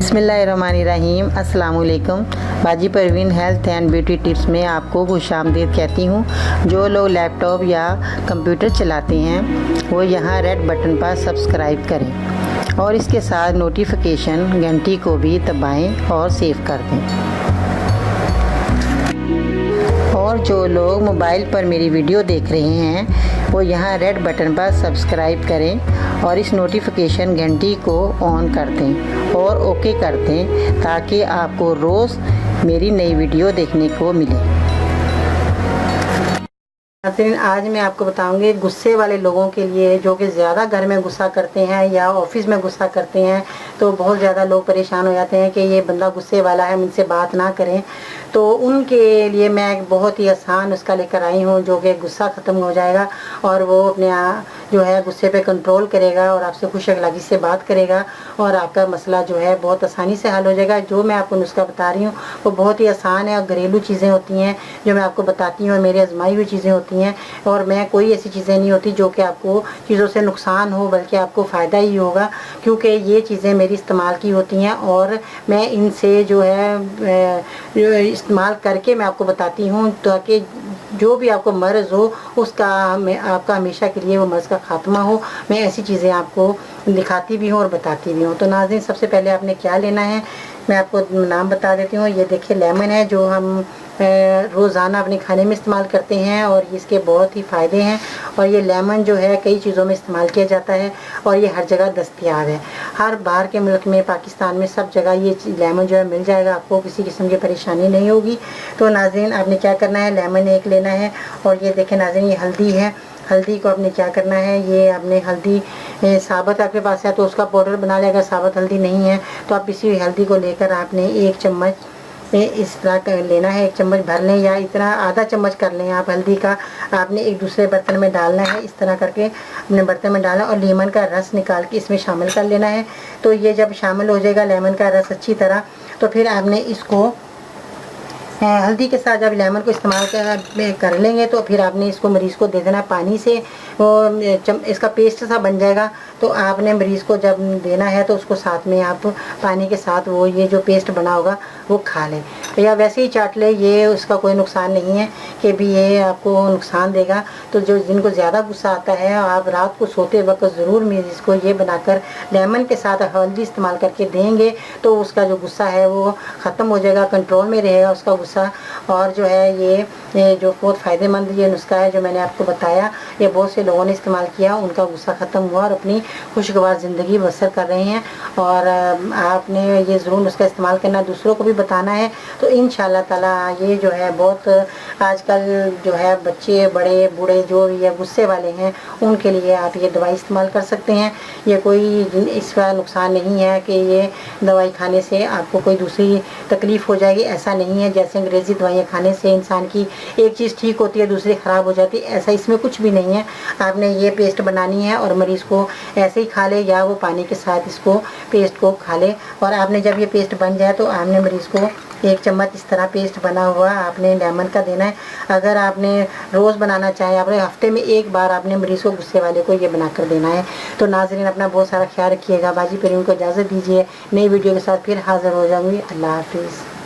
बिस्मिल्लाहिर्रहमानिर्रहीम। अस्सलाम वालेकुम। बाजी Parveen health and beauty tips में आपको खुशामदीद कहती हूँ। जो लोग लैपटॉप या कंप्यूटर चलाते हैं वो यहाँ रेड बटन पर सब्सक्राइब करें और इसके साथ नोटिफिकेशन घंटी को भी दबाएं और सेव कर दें। और जो लोग मोबाइल पर मेरी वीडियो देख रहे हैं वो यहाँ रेड बटन पर सब्सक्राइब करें और इस नोटिफिकेशन घंटी को ऑन कर दें और ओके कर दें ताकि आपको रोज़ मेरी नई वीडियो देखने को मिले। आज मैं आपको बताऊंगी गुस्से वाले लोगों के लिए, जो कि ज़्यादा घर में गुस्सा करते हैं या ऑफिस में गुस्सा करते हैं, तो बहुत ज़्यादा लोग परेशान हो जाते हैं कि ये बंदा गुस्से वाला है, मुझसे बात ना करें। तो उनके लिए मैं एक बहुत ही आसान उसका लेकर आई हूँ, जो कि गुस्सा ख़त्म हो जाएगा और वो अपने जो है गुस्से पे कंट्रोल करेगा और आपसे खुश अखलाकी से बात करेगा और आपका मसला जो है बहुत आसानी से हल हो जाएगा। जो मैं आपको नुस्खा बता रही हूँ वो बहुत ही आसान है और घरेलू चीज़ें होती हैं जो मैं आपको बताती हूँ और मेरी आजमाई हुई चीज़ें होती हैं। और मैं कोई ऐसी चीज़ें नहीं होती जो कि आपको चीज़ों से नुकसान हो, बल्कि आपको फ़ायदा ही होगा, क्योंकि ये चीज़ें मेरी इस्तेमाल की होती हैं और मैं इनसे जो है इस्तेमाल करके मैं आपको बताती हूँ ताकि जो भी आपको मर्ज़ हो उसका आपका हमेशा के लिए वो मर्ज़ का ख़ात्मा हो। मैं ऐसी चीज़ें आपको दिखाती भी हूँ और बताती भी हूँ। तो नाज़रीन, सबसे पहले आपने क्या लेना है मैं आपको नाम बता देती हूँ। ये देखिए लेमन है, जो हम रोज़ाना अपने खाने में इस्तेमाल करते हैं और इसके बहुत ही फ़ायदे हैं। और ये लेमन जो है कई चीज़ों में इस्तेमाल किया जाता है और ये हर जगह दस्तयाब है। हर बाहर के मुल्क में, पाकिस्तान में, सब जगह ये लेमन जो है मिल जाएगा, आपको किसी किस्म की परेशानी नहीं होगी। तो नाज़रीन, आपने क्या करना है, लेमन एक लेना है। और ये देखें नाज़रीन, ये हल्दी है। हल्दी को आपने क्या करना है, ये आपने हल्दी साबुत आपके पास है तो उसका पाउडर बना लें। अगर साबुत हल्दी नहीं है तो आप इसी हल्दी को लेकर आपने 1 चम्मच इस तरह का लेना है, 1 चम्मच भर लें या इतना आधा चम्मच कर लें आप हल्दी का। आपने एक दूसरे बर्तन में डालना है, इस तरह करके अपने बर्तन में डालना और लेमन का रस निकाल के इसमें शामिल कर लेना है। तो ये जब शामिल हो जाएगा लेमन का रस अच्छी तरह, तो फिर आपने इसको हल्दी के साथ जब लेमन को इस्तेमाल कर लेंगे तो फिर आपने इसको मरीज़ को दे देना पानी से। वो इसका पेस्ट सा बन जाएगा तो आपने मरीज़ को जब देना है तो उसको साथ में आप पानी के साथ वो ये जो पेस्ट बना होगा वो खा लें या वैसे ही चाट ले। ये उसका कोई नुकसान नहीं है कि भी ये आपको नुकसान देगा। तो जो जिनको ज़्यादा गुस्सा आता है, आप रात को सोते वक्त ज़रूर मरीज़ को ये बनाकर लेमन के साथ हल्दी इस्तेमाल करके देंगे तो उसका जो गुस्सा है वो ख़त्म हो जाएगा, कंट्रोल में रहेगा उसका गुस्सा। और जो है ये जो बहुत फ़ायदेमंद ये नुस्खा है जो मैंने आपको बताया, ये बहुत से लोगों ने इस्तेमाल किया, उनका गुस्सा ख़त्म हुआ और अपनी खुशगवार ज़िंदगी बसर कर रहे हैं। और आपने ये ज़रूर नुस्खा इस्तेमाल करना, दूसरों को भी बताना है। तो इंशाअल्लाह ताला ये जो है बहुत आजकल जो है बच्चे, बड़े, बूढ़े जो ये गुस्से वाले हैं उनके लिए आप ये दवाई इस्तेमाल कर सकते हैं। ये कोई इसका नुकसान नहीं है कि ये दवाई खाने से आपको कोई दूसरी तकलीफ़ हो जाएगी, ऐसा नहीं है। जैसे अंग्रेज़ी दवाइयाँ खाने से इंसान की एक चीज़ ठीक होती है दूसरी ख़राब हो जाती है, ऐसा इसमें कुछ भी नहीं है। आपने ये पेस्ट बनानी है और मरीज़ को ऐसे ही खा ले या वो पानी के साथ इसको पेस्ट को खा ले। और आपने जब ये पेस्ट बन जाए तो आपने मरीज़ को 1 चम्मच इस तरह पेस्ट बना हुआ आपने लेमन का देना है। अगर आपने रोज़ बनाना चाहें, आपने हफ्ते में 1 बार आपने मरीज़ को, गुस्से वाले को ये बनाकर देना है। तो नाज़रीन, अपना बहुत सारा ख्याल रखिएगा। बाजी परवीन को इजाज़त दीजिए, नई वीडियो के साथ फिर हाज़िर हो जाऊँगी। अल्लाह हाफिज़।